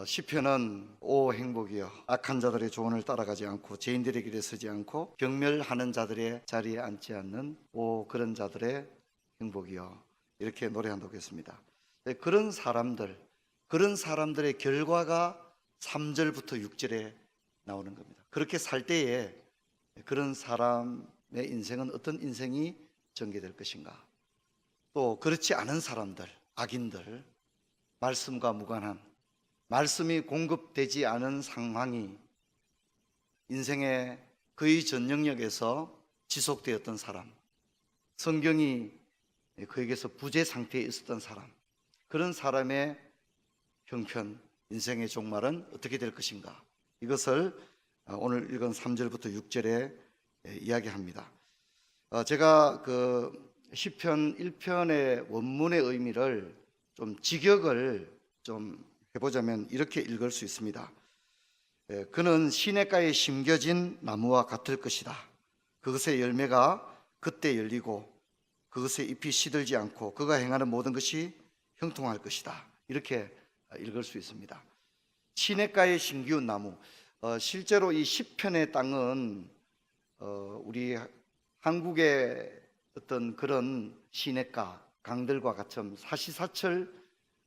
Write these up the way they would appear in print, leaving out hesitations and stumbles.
시편은 오 행복이여 악한 자들의 조언을 따라가지 않고 죄인들의 길에 서지 않고 경멸하는 자들의 자리에 앉지 않는 오 그런 자들의 행복이여 이렇게 노래한다고 했습니다. 그런 사람들의 결과가 3절부터 6절에 나오는 겁니다. 그렇게 살 때에 그런 사람의 인생은 어떤 인생이 전개될 것인가, 또 그렇지 않은 사람들, 악인들, 말씀과 무관한 말씀이 공급되지 않은 상황이 인생의 거의 전 영역에서 지속되었던 사람, 성경이 그에게서 부재 상태에 있었던 사람, 그런 사람의 형편, 인생의 종말은 어떻게 될 것인가, 이것을 오늘 읽은 3절부터 6절에 이야기합니다. 제가 그 시편 1편의 원문의 의미를 좀 직역을 좀 해보자면 이렇게 읽을 수 있습니다. 그는 시냇가에 심겨진 나무와 같을 것이다. 그것의 열매가 그때 열리고 그것의 잎이 시들지 않고 그가 행하는 모든 것이 형통할 것이다. 이렇게 읽을 수 있습니다. 시냇가에 심기운 나무. 실제로 이 시편의 땅은 우리 한국의 어떤 그런 시냇가, 강들과 같은 사시사철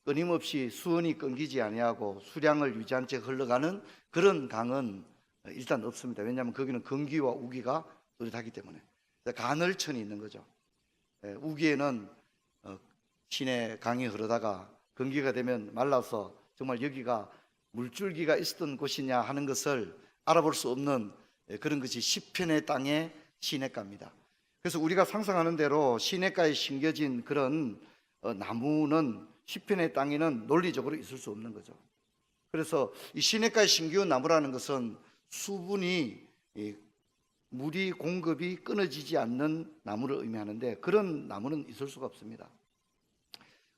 끊임없이 수온이 끊기지 아니하고 수량을 유지한 채 흘러가는 그런 강은 일단 없습니다. 왜냐하면 거기는 건기와 우기가 뚜렷하기 때문에. 가늘천이 있는 거죠. 우기에는 시내 강이 흐르다가 건기가 되면 말라서 정말 여기가 물줄기가 있었던 곳이냐 하는 것을 알아볼 수 없는 그런 것이 시편의 땅의 시냇가입니다. 그래서 우리가 상상하는 대로 시냇가에 심겨진 그런 나무는 시편의 땅에는 논리적으로 있을 수 없는 거죠. 그래서 이 시냇가에 심기운 나무라는 것은 수분이, 물이 공급이 끊어지지 않는 나무를 의미하는데 그런 나무는 있을 수가 없습니다.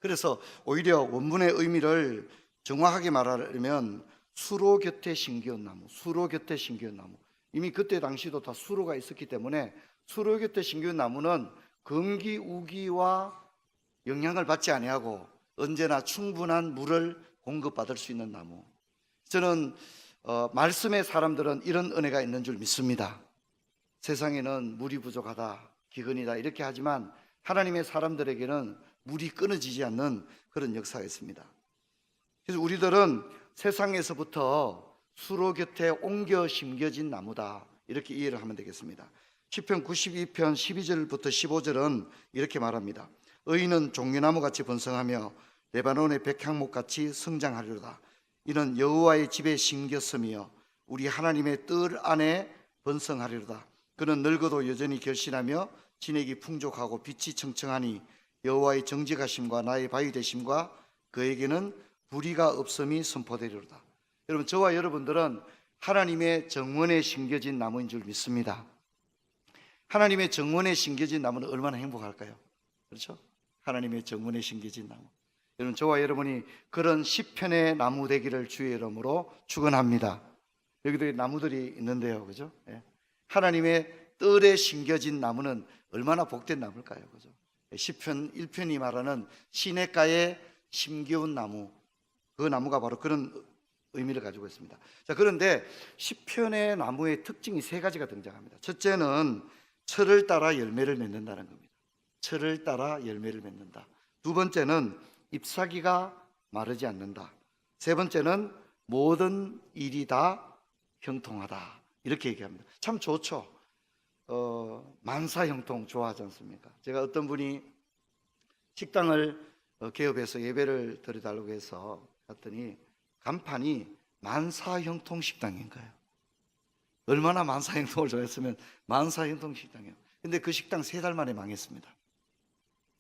그래서 오히려 원문의 의미를 정확하게 말하려면 수로 곁에 심기운 나무, 수로 곁에 심기운 나무. 이미 그때 당시도 다 수로가 있었기 때문에 수로 곁에 심기운 나무는 건기 우기와 영향을 받지 아니하고 언제나 충분한 물을 공급받을 수 있는 나무. 저는 말씀의 사람들은 이런 은혜가 있는 줄 믿습니다. 세상에는 물이 부족하다, 기근이다 이렇게 하지만 하나님의 사람들에게는 물이 끊어지지 않는 그런 역사가 있습니다. 그래서 우리들은 세상에서부터 수로 곁에 옮겨 심겨진 나무다, 이렇게 이해를 하면 되겠습니다. 시편 92편 12절부터 15절은 이렇게 말합니다. 의인은 종려나무같이 번성하며 레바논의 백향목같이 성장하리로다. 이는 여호와의 집에 심겼으며 우리 하나님의 뜰 안에 번성하리로다. 그는 늙어도 여전히 결실하며 진액이 풍족하고 빛이 청청하니 여호와의 정직하심과 나의 바위 되심과 그에게는 불의가 없음이 선포되리로다. 여러분, 저와 여러분들은 하나님의 정원에 심겨진 나무인 줄 믿습니다. 하나님의 정원에 심겨진 나무는 얼마나 행복할까요? 그렇죠? 하나님의 정원에 심겨진 나무. 여러분, 저와 여러분이 그런 시편의 나무 되기를 주의 이름으로 축원합니다. 여기도 나무들이 있는데요, 그죠? 하나님의 뜰에 심겨진 나무는 얼마나 복된 나무일까요, 그죠? 시편 1편이 말하는 시냇가에 심겨운 나무, 그 나무가 바로 그런 의미를 가지고 있습니다. 자, 그런데 시편의 나무의 특징이 세 가지가 등장합니다. 첫째는 철을 따라 열매를 맺는다는 겁니다. 철을 따라 열매를 맺는다. 두 번째는 잎사귀가 마르지 않는다. 세 번째는 모든 일이 다 형통하다, 이렇게 얘기합니다. 참 좋죠. 만사형통 좋아하지 않습니까? 제가 어떤 분이 식당을 개업해서 예배를 드려달라고 해서 갔더니 간판이 만사형통 식당인 거예요. 얼마나 만사형통을 좋아했으면 만사형통 식당이에요. 근데 그 식당 3달 만에 망했습니다.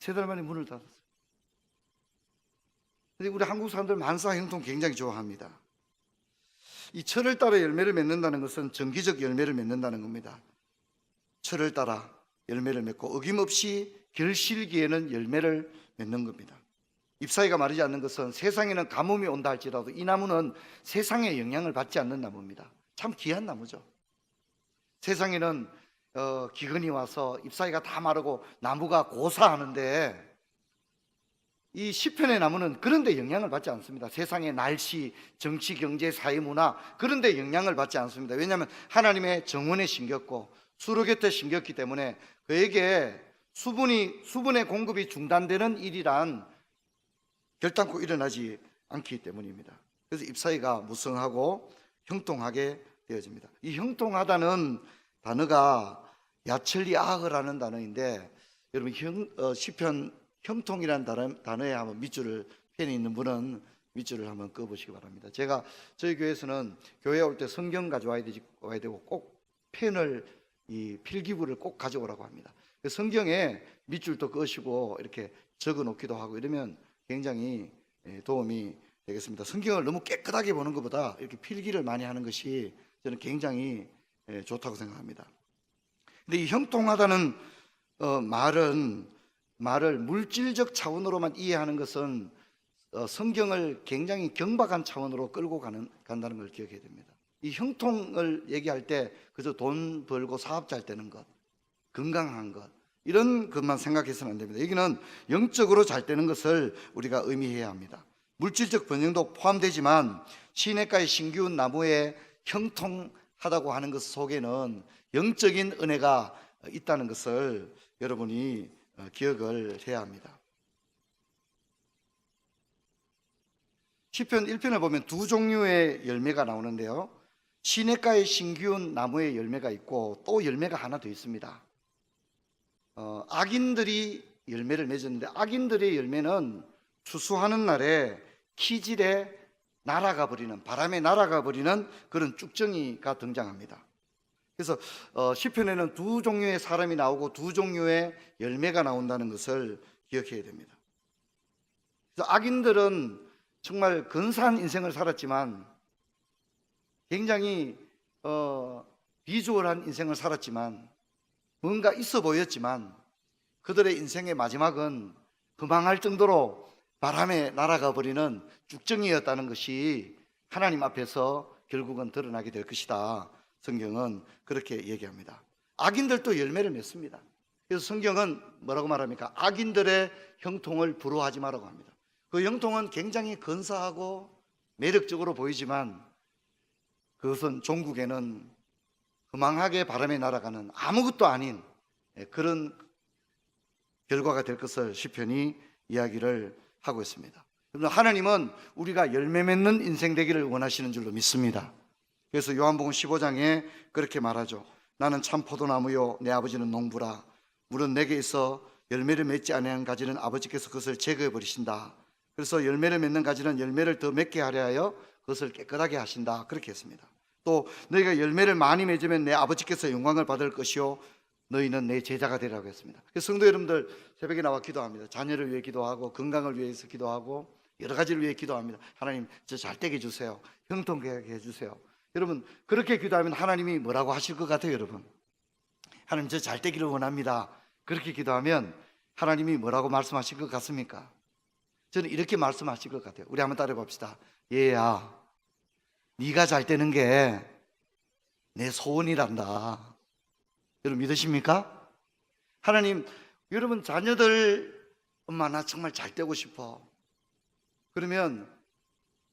3달 만에 문을 닫았어요. 근데 우리 한국 사람들 만사형통 굉장히 좋아합니다. 이 철을 따라 열매를 맺는다는 것은 정기적 열매를 맺는다는 겁니다. 철을 따라 열매를 맺고 어김없이 결실기에는 열매를 맺는 겁니다. 잎사귀가 마르지 않는 것은 세상에는 가뭄이 온다 할지라도 이 나무는 세상의 영향을 받지 않는 나무입니다. 참 귀한 나무죠. 세상에는 기근이 와서 잎사귀가 다 마르고 나무가 고사하는데 이 시편의 나무는 그런 데 영향을 받지 않습니다. 세상의 날씨, 정치, 경제, 사회, 문화 그런 데 영향을 받지 않습니다. 왜냐하면 하나님의 정원에 심겼고 수로 곁에 심겼기 때문에 그에게 수분의 공급이 중단되는 일이란 결단코 일어나지 않기 때문입니다. 그래서 잎사귀가 무성하고 형통하게 되어집니다. 이 형통하다는 단어가 야철리아흐라는 단어인데, 여러분 시편 형통이라는 단어에 한번 밑줄을, 펜이 있는 분은 밑줄을 한번 그어보시기 바랍니다. 제가 저희 교회에서는 교회에 올 때 성경 가져와야 되고 꼭 펜을, 이 필기구를 꼭 가져오라고 합니다. 성경에 밑줄도 그으시고 이렇게 적어 놓기도 하고 이러면 굉장히 도움이 되겠습니다. 성경을 너무 깨끗하게 보는 것보다 이렇게 필기를 많이 하는 것이 저는 굉장히 좋다고 생각합니다. 근데 이 형통하다는 말을 물질적 차원으로만 이해하는 것은 성경을 굉장히 경박한 차원으로 끌고 간다는 걸 기억해야 됩니다. 이 형통을 얘기할 때 그저 돈 벌고 사업 잘 되는 것, 건강한 것, 이런 것만 생각해서는 안 됩니다. 여기는 영적으로 잘 되는 것을 우리가 의미해야 합니다. 물질적 번영도 포함되지만 시냇가의 신기운 나무에 형통하다고 하는 것 속에는 영적인 은혜가 있다는 것을 여러분이 기억을 해야 합니다. 시편 1편을 보면 두 종류의 열매가 나오는데요, 시냇가의 신기운 나무의 열매가 있고 또 열매가 하나 더 있습니다. 악인들이 열매를 맺었는데, 악인들의 열매는 추수하는 날에 키질에 날아가 버리는, 바람에 날아가 버리는 그런 쭉정이가 등장합니다. 그래서 시편에는 두 종류의 사람이 나오고 두 종류의 열매가 나온다는 것을 기억해야 됩니다. 그래서 악인들은 정말 근사한 인생을 살았지만, 굉장히 비주얼한 인생을 살았지만, 뭔가 있어 보였지만 그들의 인생의 마지막은 도망할 정도로 바람에 날아가 버리는 쭉정이였다는 것이 하나님 앞에서 결국은 드러나게 될 것이다. 성경은 그렇게 얘기합니다. 악인들도 열매를 맺습니다. 그래서 성경은 뭐라고 말합니까? 악인들의 형통을 부러워하지 말라고 합니다. 그 형통은 굉장히 근사하고 매력적으로 보이지만 그것은 종국에는 허망하게 바람에 날아가는 아무것도 아닌 그런 결과가 될 것을 시편이 이야기를 하고 있습니다. 하나님은 우리가 열매 맺는 인생 되기를 원하시는 줄로 믿습니다. 그래서 요한복음 15장에 그렇게 말하죠. 나는 참 포도나무요 내 아버지는 농부라. 물은 내게 있어 열매를 맺지 아니한 가지는 아버지께서 그것을 제거해 버리신다. 그래서 열매를 맺는 가지는 열매를 더 맺게 하려 하여 그것을 깨끗하게 하신다. 그렇게 했습니다. 또 너희가 열매를 많이 맺으면 내 아버지께서 영광을 받을 것이요 너희는 내 제자가 되라고 했습니다. 그래서 성도 여러분들 새벽에 나와 기도합니다. 자녀를 위해 기도하고 건강을 위해서 기도하고 여러 가지를 위해 기도합니다. 하나님 저 잘되게 해주세요. 형통하게 해주세요. 여러분 그렇게 기도하면 하나님이 뭐라고 하실 것 같아요? 여러분 하나님 저 잘되기를 원합니다. 그렇게 기도하면 하나님이 뭐라고 말씀하실 것 같습니까? 저는 이렇게 말씀하실 것 같아요. 우리 한번 따라해 봅시다. 얘야 네가 잘 되는 게 내 소원이란다. 여러분 믿으십니까? 하나님 여러분 자녀들 엄마 나 정말 잘 되고 싶어. 그러면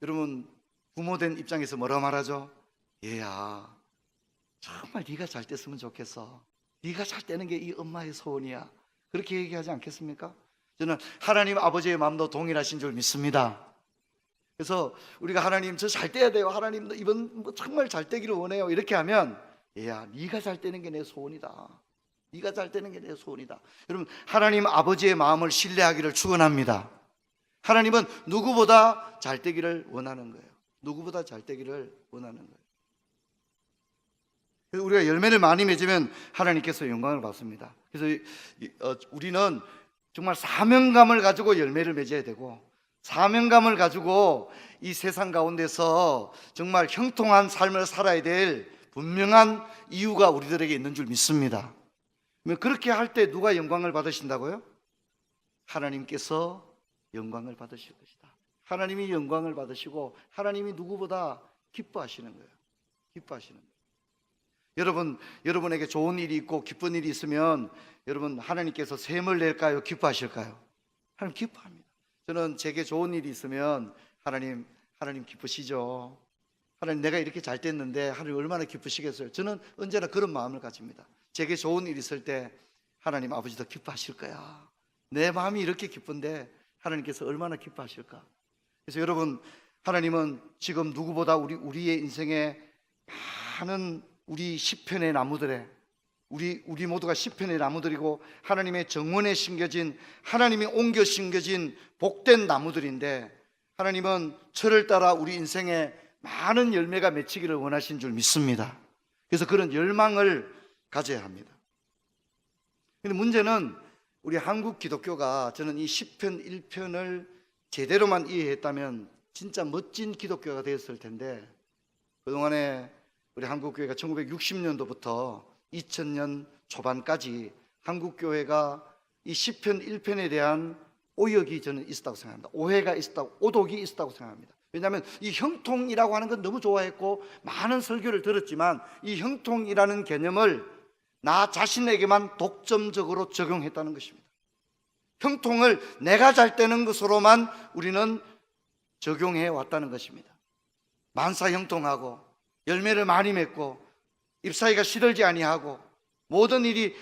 여러분 부모된 입장에서 뭐라 말하죠? 얘야 정말 네가 잘 됐으면 좋겠어. 네가 잘 되는 게 이 엄마의 소원이야. 그렇게 얘기하지 않겠습니까? 저는 하나님 아버지의 마음도 동일하신 줄 믿습니다. 그래서 우리가 하나님 저 잘 돼야 돼요. 하나님 이번 정말 잘 되기를 원해요. 이렇게 하면 얘야 네가 잘 되는 게 내 소원이다. 네가 잘 되는 게 내 소원이다. 여러분 하나님 아버지의 마음을 신뢰하기를 축원합니다. 하나님은 누구보다 잘 되기를 원하는 거예요. 누구보다 잘 되기를 원하는 거예요. 그래서 우리가 열매를 많이 맺으면 하나님께서 영광을 받습니다. 그래서 우리는 정말 사명감을 가지고 열매를 맺어야 되고, 사명감을 가지고 이 세상 가운데서 정말 형통한 삶을 살아야 될 분명한 이유가 우리들에게 있는 줄 믿습니다. 그렇게 할 때 누가 영광을 받으신다고요? 하나님께서 영광을 받으실 것이다. 하나님이 영광을 받으시고 하나님이 누구보다 기뻐하시는 거예요. 기뻐하시는 거예요. 여러분에게 좋은 일이 있고 기쁜 일이 있으면 여러분 하나님께서 셈을 낼까요? 기뻐하실까요? 하나님 기뻐합니다. 저는 제게 좋은 일이 있으면 하나님 기쁘시죠? 하나님 내가 이렇게 잘 됐는데 하나님 얼마나 기쁘시겠어요? 저는 언제나 그런 마음을 가집니다. 제게 좋은 일이 있을 때 하나님 아버지도 기뻐하실 거야. 내 마음이 이렇게 기쁜데 하나님께서 얼마나 기뻐하실까? 그래서 여러분, 하나님은 지금 누구보다 우리의 인생에 많은 우리 시편의 나무들에 우리 모두가 시편의 나무들이고 하나님의 정원에 심겨진, 하나님이 옮겨 심겨진 복된 나무들인데, 하나님은 철을 따라 우리 인생에 많은 열매가 맺히기를 원하신 줄 믿습니다. 그래서 그런 열망을 가져야 합니다. 근데 문제는 우리 한국 기독교가, 저는 이 시편 1편을 제대로만 이해했다면 진짜 멋진 기독교가 되었을 텐데, 그동안에 우리 한국교회가 1960년도부터 2000년 초반까지 한국교회가 이 시편 1편에 대한 오역이 저는 있었다고 생각합니다. 오해가 있었다고, 오독이 있었다고 생각합니다. 왜냐하면 이 형통이라고 하는 건 너무 좋아했고 많은 설교를 들었지만, 이 형통이라는 개념을 나 자신에게만 독점적으로 적용했다는 것입니다. 형통을 내가 잘 되는 것으로만 우리는 적용해 왔다는 것입니다. 만사 형통하고 열매를 많이 맺고 잎사귀가 시들지 아니하고 모든 일이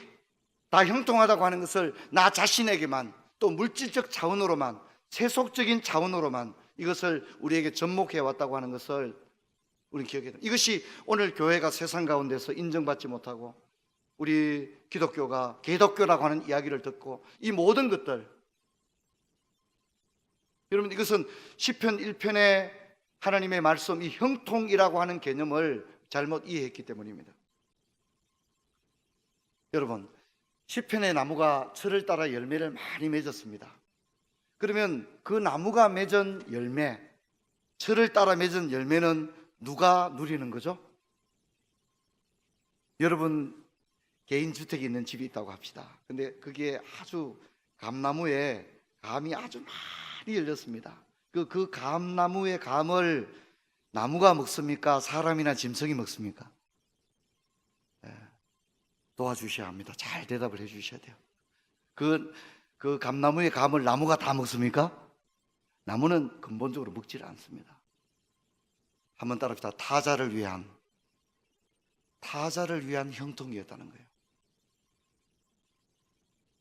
다 형통하다고 하는 것을 나 자신에게만, 또 물질적 차원으로만, 세속적인 차원으로만 이것을 우리에게 접목해 왔다고 하는 것을 우리는 기억해야 됩니다. 이것이 오늘 교회가 세상 가운데서 인정받지 못하고 우리 기독교가 개독교라고 하는 이야기를 듣고 이 모든 것들, 여러분, 이것은 시편 1편의 하나님의 말씀, 이 형통이라고 하는 개념을 잘못 이해했기 때문입니다. 여러분, 시편의 나무가 철을 따라 열매를 많이 맺었습니다. 그러면 그 나무가 맺은 열매, 철을 따라 맺은 열매는 누가 누리는 거죠? 여러분, 개인주택이 있는 집이 있다고 합시다. 근데 그게 아주 감나무에 감이 아주 많이 열렸습니다. 그 감나무의 감을 나무가 먹습니까? 사람이나 짐승이 먹습니까? 도와주셔야 합니다. 잘 대답을 해 주셔야 돼요. 그 감나무의 감을 나무가 다 먹습니까? 나무는 근본적으로 먹지를 않습니다. 한번 따라합시다. 타자를 위한 형통이었다는 거예요.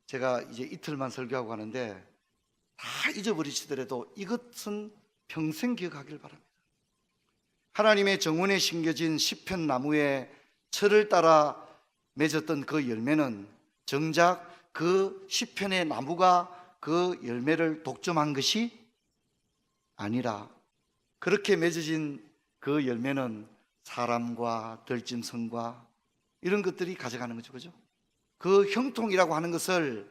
제가 이제 이틀만 설교하고 가는데 다 잊어버리시더라도 이것은 평생 기억하길 바랍니다. 하나님의 정원에 심겨진 시편 나무에 철을 따라 맺었던 그 열매는 정작 그 시편의 나무가 그 열매를 독점한 것이 아니라, 그렇게 맺어진 그 열매는 사람과 들짐승과 이런 것들이 가져가는 거죠. 그죠? 그 형통이라고 하는 것을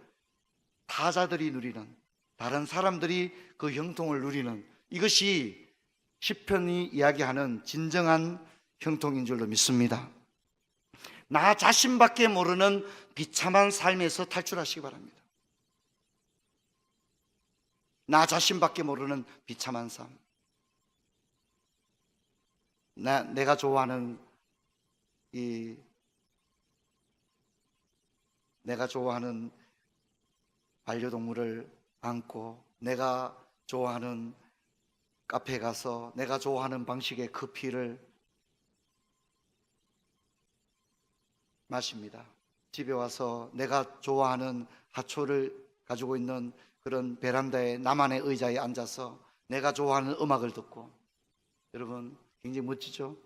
타자들이 누리는, 다른 사람들이 그 형통을 누리는, 이것이 시편이 이야기하는 진정한 형통인 줄로 믿습니다. 나 자신밖에 모르는 비참한 삶에서 탈출하시기 바랍니다. 나 자신밖에 모르는 비참한 삶. 내가 좋아하는 반려동물을 안고, 내가 좋아하는 카페에 가서 내가 좋아하는 방식의 커피를 마십니다. 집에 와서 내가 좋아하는 하초를 가지고 있는 그런 베란다에 나만의 의자에 앉아서 내가 좋아하는 음악을 듣고, 여러분, 굉장히 멋지죠?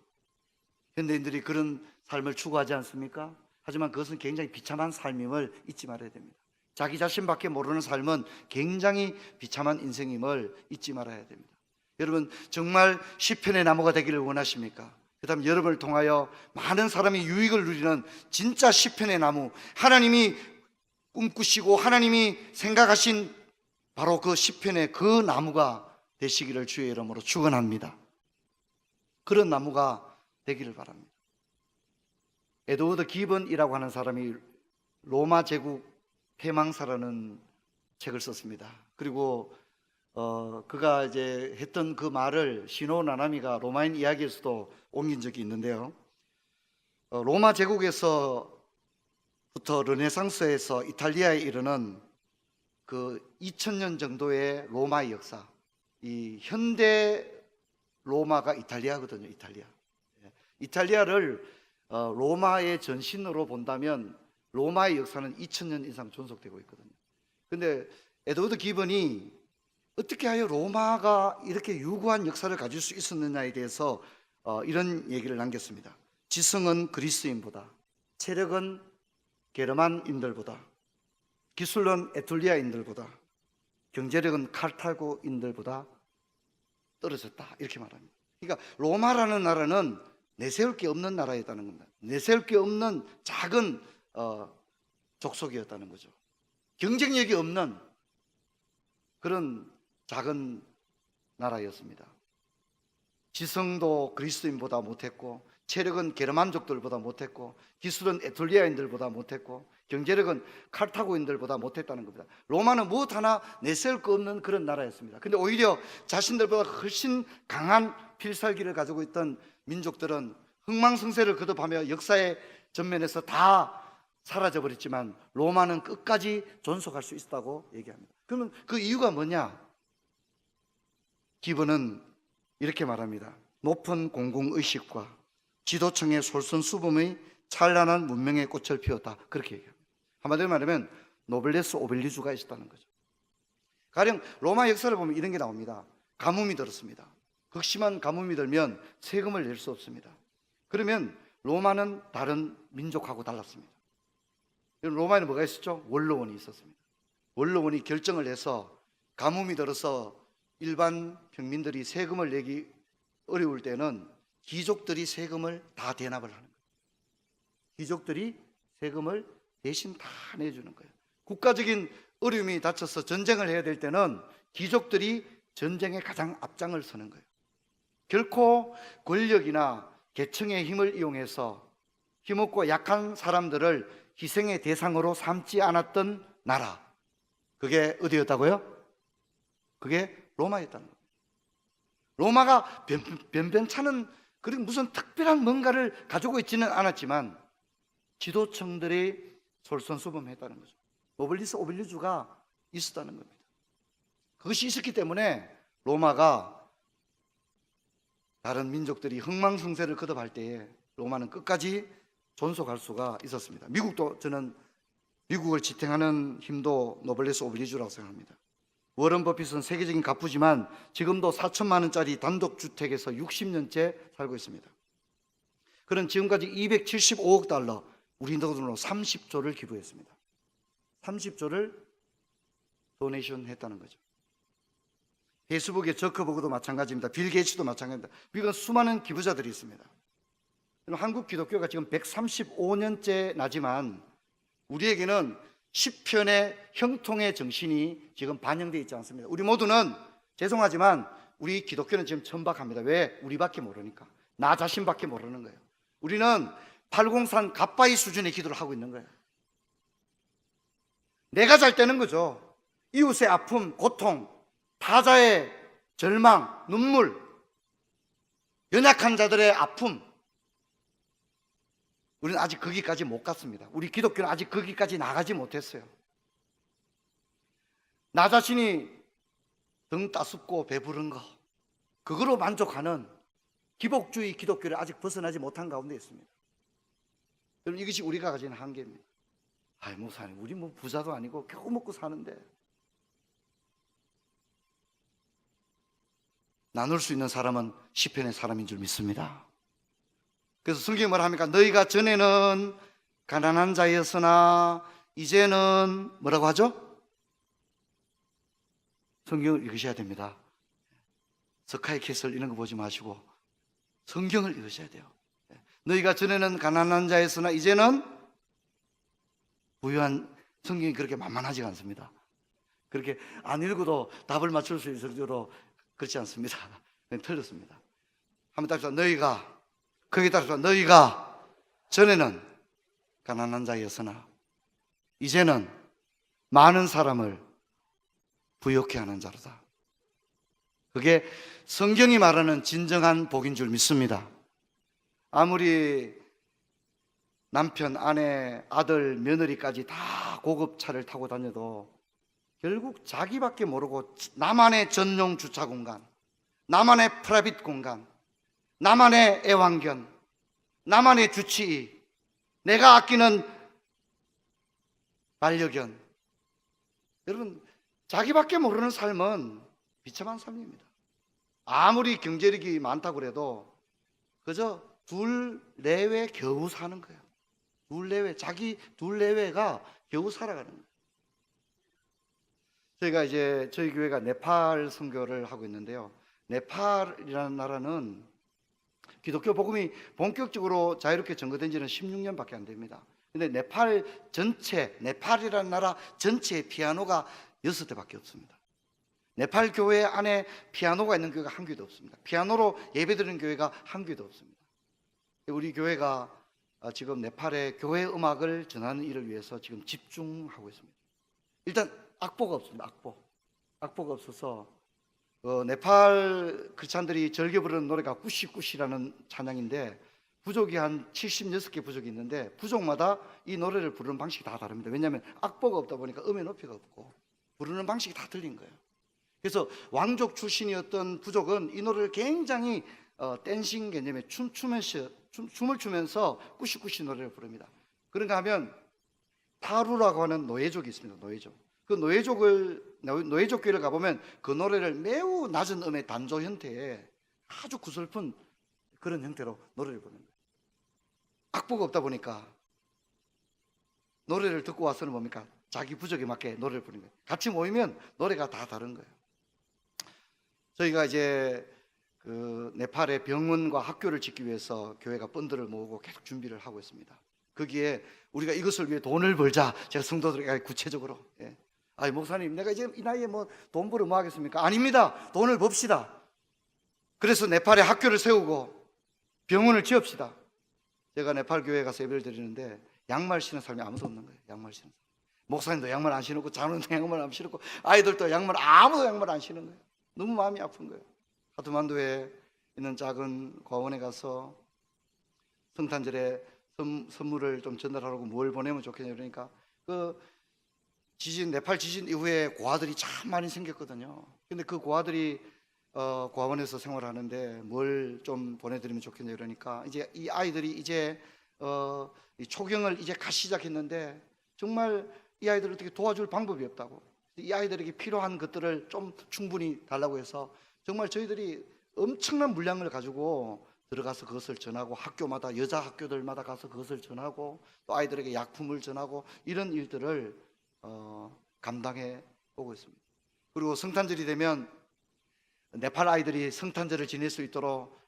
현대인들이 그런 삶을 추구하지 않습니까? 하지만 그것은 굉장히 비참한 삶임을 잊지 말아야 됩니다. 자기 자신밖에 모르는 삶은 굉장히 비참한 인생임을 잊지 말아야 됩니다. 여러분, 정말 시편의 나무가 되기를 원하십니까? 그 다음 여러분을 통하여 많은 사람이 유익을 누리는 진짜 시편의 나무, 하나님이 꿈꾸시고 하나님이 생각하신 바로 그 시편의 그 나무가 되시기를 주의 이름으로 축원합니다. 그런 나무가 되기를 바랍니다. 에드워드 기번이라고 하는 사람이 로마 제국 패망사라는 책을 썼습니다. 그리고 그가 이제 했던 그 말을 시노 나나미가 로마인 이야기에서도 옮긴 적이 있는데요. 로마 제국에서부터 르네상스에서 이탈리아에 이르는 그 2000년 정도의 로마의 역사, 이 현대 로마가 이탈리아거든요. 이탈리아를 로마의 전신으로 본다면 로마의 역사는 2000년 이상 존속되고 있거든요. 근데 에드워드 기본이 어떻게 하여 로마가 이렇게 유구한 역사를 가질 수 있었느냐에 대해서 이런 얘기를 남겼습니다. 지성은 그리스인보다, 체력은 게르만인들보다, 기술은 에툴리아인들보다, 경제력은 카르타고인들보다 떨어졌다, 이렇게 말합니다. 그러니까 로마라는 나라는 내세울 게 없는 나라였다는 겁니다. 내세울 게 없는 작은 족속이었다는 거죠. 경쟁력이 없는 그런 작은 나라였습니다. 지성도 그리스인보다 못했고, 체력은 게르만족들보다 못했고, 기술은 에톨리아인들보다 못했고, 경제력은 카르타고인들보다 못했다는 겁니다. 로마는 무엇 하나 내세울 거 없는 그런 나라였습니다. 근데 오히려 자신들보다 훨씬 강한 필살기를 가지고 있던 민족들은 흥망성쇠를 거듭하며 역사의 전면에서 다 사라져버렸지만 로마는 끝까지 존속할 수 있다고 얘기합니다. 그러면 그 이유가 뭐냐? 기본은 이렇게 말합니다. 높은 공공의식과 지도층의 솔선수범의 찬란한 문명의 꽃을 피웠다, 그렇게 얘기합니다. 한마디로 말하면 노블레스 오벨리주가 있었다는 거죠. 가령 로마 역사를 보면 이런 게 나옵니다. 가뭄이 들었습니다. 극심한 가뭄이 들면 세금을 낼 수 없습니다. 그러면 로마는 다른 민족하고 달랐습니다. 로마에는 뭐가 있었죠? 원로원이 있었습니다. 원로원이 결정을 해서 가뭄이 들어서 일반 평민들이 세금을 내기 어려울 때는 귀족들이 세금을 다 대납을 하는 거예요. 귀족들이 세금을 대신 다 내주는 거예요. 국가적인 어려움이 닥쳐서 전쟁을 해야 될 때는 귀족들이 전쟁에 가장 앞장을 서는 거예요. 결코 권력이나 계층의 힘을 이용해서 힘없고 약한 사람들을 희생의 대상으로 삼지 않았던 나라, 그게 어디였다고요? 그게 로마였다는 거예요. 로마가 변변찮은 그런 무슨 특별한 뭔가를 가지고 있지는 않았지만 지도층들이 솔선수범했다는 거죠. 노블리스 오빌리주가 있었다는 겁니다. 그것이 있었기 때문에 로마가 다른 민족들이 흥망성쇠를 거듭할 때에 로마는 끝까지 존속할 수가 있었습니다. 미국도, 저는 미국을 지탱하는 힘도 노블레스 오빌리주라고 생각합니다. 워런 버핏은 세계적인 갑부지만 지금도 4천만 원짜리 단독주택에서 60년째 살고 있습니다. 그는 지금까지 275억 달러, 우리 돈으로 30조를 기부했습니다. 30조를 도네이션 했다는 거죠. 페이스북의 저커버그도 마찬가지입니다. 빌 게이츠도 마찬가지입니다. 미국은 수많은 기부자들이 있습니다. 한국 기독교가 지금 135년째 나지만 우리에게는 시편의 형통의 정신이 지금 반영되어 있지 않습니다. 우리 모두는 죄송하지만 우리 기독교는 지금 천박합니다. 왜? 우리밖에 모르니까. 나 자신밖에 모르는 거예요. 우리는 팔공산 갓바위 수준의 기도를 하고 있는 거예요. 내가 잘 되는 거죠. 이웃의 아픔, 고통, 타자의 절망, 눈물, 연약한 자들의 아픔, 우리는 아직 거기까지 못 갔습니다. 우리 기독교는 아직 거기까지 나가지 못했어요. 나 자신이 등 따숩고 배부른 거, 그거로 만족하는 기복주의 기독교를 아직 벗어나지 못한 가운데 있습니다. 여러분, 이것이 우리가 가진 한계입니다. 아이, 목사님, 우리 뭐 부자도 아니고 겨우 먹고 사는데. 나눌 수 있는 사람은 시편의 사람인 줄 믿습니다. 그래서 성경이 뭐라 합니까? 너희가 전에는 가난한 자였으나 이제는 뭐라고 하죠? 성경을 읽으셔야 됩니다. 서카이 캐슬 이런 거 보지 마시고 성경을 읽으셔야 돼요. 너희가 전에는 가난한 자였으나 이제는 부유한, 성경이 그렇게 만만하지가 않습니다. 그렇게 안 읽어도 답을 맞출 수 있을 정도로 그렇지 않습니다. 틀렸습니다. 한번 따라서 너희가, 거기에 따라서 너희가 전에는 가난한 자였으나 이제는 많은 사람을 부유케 하는 자로다. 그게 성경이 말하는 진정한 복인 줄 믿습니다. 아무리 남편, 아내, 아들, 며느리까지 다 고급 차를 타고 다녀도 결국 자기밖에 모르고 나만의 전용 주차 공간, 나만의 프라이빗 공간, 나만의 애완견, 나만의 주치의, 내가 아끼는 반려견. 여러분, 자기밖에 모르는 삶은 비참한 삶입니다. 아무리 경제력이 많다고 해도 그저 둘 내외 겨우 사는 거예요. 둘 내외, 자기 둘 내외가 겨우 살아가는 거예요. 저희가 이제 저희 교회가 네팔 선교를 하고 있는데요. 네팔이라는 나라는 기독교 복음이 본격적으로 자유롭게 전거된 지는 16년밖에 안 됩니다. 근데 네팔이라는 나라 전체에 피아노가 6대밖에 없습니다. 네팔 교회 안에 피아노가 있는 교회가 한 교회도 없습니다. 피아노로 예배드리는 교회가 한 교회도 없습니다. 우리 교회가 지금 네팔의 교회 음악을 전하는 일을 위해서 지금 집중하고 있습니다. 일단 악보가 없습니다. 악보가 없어서 네팔 크리스찬들이 즐겨 부르는 노래가 꾸시꾸시라는 찬양인데 부족이 한 76개 부족이 있는데 부족마다 이 노래를 부르는 방식이 다 다릅니다. 왜냐하면 악보가 없다 보니까 음의 높이가 없고 부르는 방식이 다 틀린 거예요. 그래서 왕족 출신이었던 부족은 이 노래를 굉장히 댄싱 개념의 춤을 추면서 꾸시꾸시 노래를 부릅니다. 그런가 하면 타루라고 하는 노예족이 있습니다. 그 노예족 교회를 가보면 그 노래를 매우 낮은 음의 단조 형태의 아주 구슬픈 그런 형태로 노래를 부르는 거예요. 악보가 없다 보니까 노래를 듣고 와서는 뭡니까? 자기 부족에 맞게 노래를 부르는 거예요. 같이 모이면 노래가 다 다른 거예요. 저희가 이제 그 네팔의 병원과 학교를 짓기 위해서 교회가 펀드를 모으고 계속 준비를 하고 있습니다. 거기에 우리가 이것을 위해 돈을 벌자. 제가 성도들에게 구체적으로 아니 목사님, 내가 이제 이 나이에 뭐 돈 벌어 뭐 하겠습니까? 아닙니다. 돈을 법시다. 그래서 네팔에 학교를 세우고 병원을 지읍시다. 제가 네팔 교회에 가서 예배를 드리는데 양말 신는 사람이 아무도 없는 거예요. 양말 신는 사람. 목사님도 양말 안 신고 자녀도 양말 안 신고 아이들도 아무도 양말 안 신는 거예요. 너무 마음이 아픈 거예요. 카트만두에 있는 작은 과원에 가서 성탄절에 선물을 좀 전달하려고 뭘 보내면 좋겠냐 그러니까 네팔 지진 이후에 고아들이 참 많이 생겼거든요. 근데 그 고아들이 고아원에서 생활하는데 뭘 좀 보내드리면 좋겠냐 그러니까 이제 이 아이들이 이제 이 초경을 이제 갓 시작했는데 정말 이 아이들을 어떻게 도와줄 방법이 없다고, 이 아이들에게 필요한 것들을 좀 충분히 달라고 해서 정말 저희들이 엄청난 물량을 가지고 들어가서 그것을 전하고 학교마다 여자 학교들마다 가서 그것을 전하고 또 아이들에게 약품을 전하고 이런 일들을 감당해 오고 있습니다. 그리고 성탄절이 되면 네팔 아이들이 성탄절을 지낼 수 있도록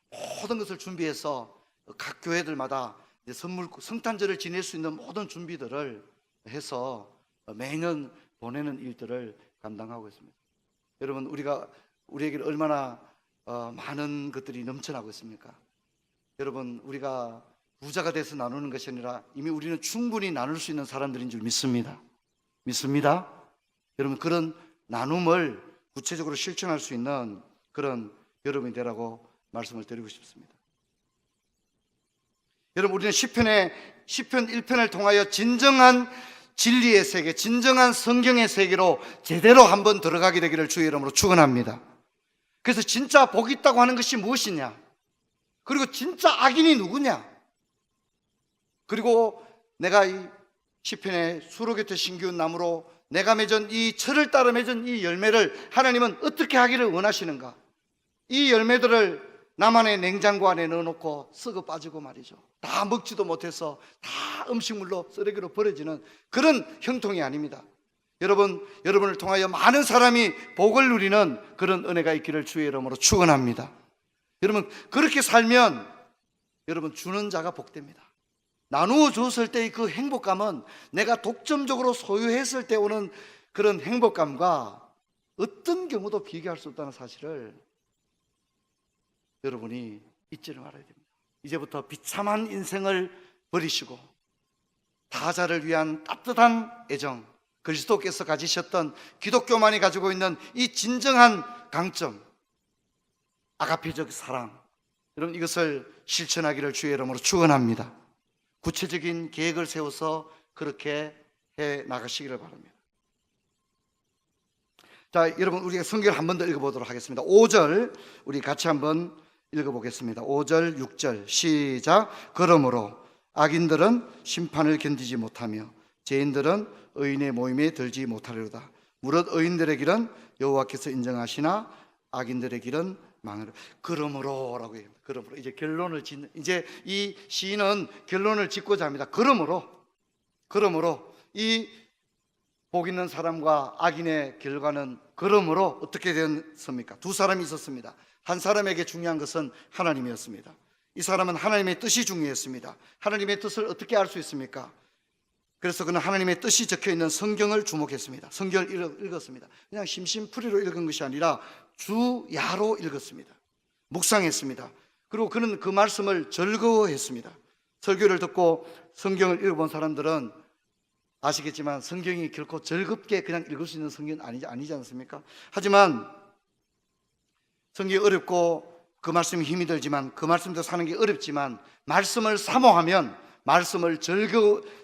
모든 것을 준비해서 각 교회들마다 이제 성탄절을 지낼 수 있는 모든 준비들을 해서 매년 보내는 일들을 감당하고 있습니다. 여러분, 우리에게 얼마나 많은 것들이 넘쳐나고 있습니까? 여러분, 우리가 부자가 돼서 나누는 것이 아니라 이미 우리는 충분히 나눌 수 있는 사람들인 줄 믿습니다. 여러분, 그런 나눔을 구체적으로 실천할 수 있는 그런 여러분이 되라고 말씀을 드리고 싶습니다. 여러분, 우리는 시편 1편을 통하여 진정한 진리의 세계, 진정한 성경의 세계로 제대로 한번 들어가게 되기를 주의 이름으로 축원합니다. 그래서 진짜 복 있다고 하는 것이 무엇이냐, 그리고 진짜 악인이 누구냐, 그리고 내가 이 시편의 수로 곁에 심기운 나무로 내가 맺은 이 철을 따라 맺은 이 열매를 하나님은 어떻게 하기를 원하시는가, 이 열매들을 나만의 냉장고 안에 넣어놓고 썩어 빠지고 말이죠, 다 먹지도 못해서 다 음식물로 쓰레기로 버려지는 그런 형통이 아닙니다. 여러분을 통하여 많은 사람이 복을 누리는 그런 은혜가 있기를 주의 이름으로 축원합니다. 여러분, 그렇게 살면 여러분 주는 자가 복됩니다. 나누어 줬을 때의 그 행복감은 내가 독점적으로 소유했을 때 오는 그런 행복감과 어떤 경우도 비교할 수 없다는 사실을 여러분이 잊지를 말아야 됩니다. 이제부터 비참한 인생을 버리시고 타자를 위한 따뜻한 애정, 그리스도께서 가지셨던 기독교만이 가지고 있는 이 진정한 강점, 아가페적 사랑, 여러분 이것을 실천하기를 주의 이름으로 축원합니다. 구체적인 계획을 세워서 그렇게 해 나가시기를 바랍니다. 자, 여러분 우리가 성경을 한 번 더 읽어보도록 하겠습니다. 5절 우리 같이 한번 읽어보겠습니다. 5절 6절 시작. 그러므로 악인들은 심판을 견디지 못하며 죄인들은 의인의 모임에 들지 못하리로다. 무릇 의인들의 길은 여호와께서 인정하시나 악인들의 길은 망하리라. 그러므로라고 해요. 그러므로 이제 결론을 짓는, 이제 이 시인은 결론을 짓고자 합니다. 그러므로 이 복 있는 사람과 악인의 결과는 그러므로 어떻게 되었습니까? 두 사람이 있었습니다. 한 사람에게 중요한 것은 하나님이었습니다. 이 사람은 하나님의 뜻이 중요했습니다. 하나님의 뜻을 어떻게 알 수 있습니까? 그래서 그는 하나님의 뜻이 적혀있는 성경을 주목했습니다. 성경을 읽었습니다. 그냥 심심풀이로 읽은 것이 아니라 주야로 읽었습니다. 묵상했습니다. 그리고 그는 그 말씀을 즐거워했습니다. 설교를 듣고 성경을 읽어본 사람들은 아시겠지만 성경이 결코 즐겁게 그냥 읽을 수 있는 성경은 아니지 않습니까? 하지만 성경이 어렵고 그 말씀이 힘이 들지만, 그 말씀도 사는 게 어렵지만, 말씀을 사모하면 말씀을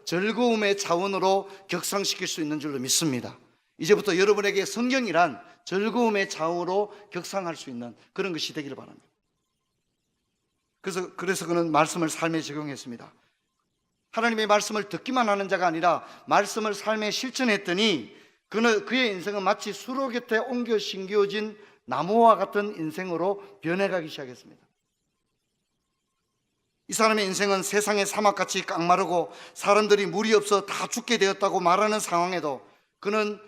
즐거움의 차원으로 격상시킬 수 있는 줄로 믿습니다. 이제부터 여러분에게 성경이란 즐거움의 차원으로 격상할 수 있는 그런 것이 되기를 바랍니다. 그래서 그는 말씀을 삶에 적용했습니다. 하나님의 말씀을 듣기만 하는 자가 아니라 말씀을 삶에 실천했더니 그의 인생은 마치 수로 곁에 옮겨 심겨진 나무와 같은 인생으로 변해가기 시작했습니다. 이 사람의 인생은 세상의 사막같이 깡마르고 사람들이 물이 없어 다 죽게 되었다고 말하는 상황에도 그는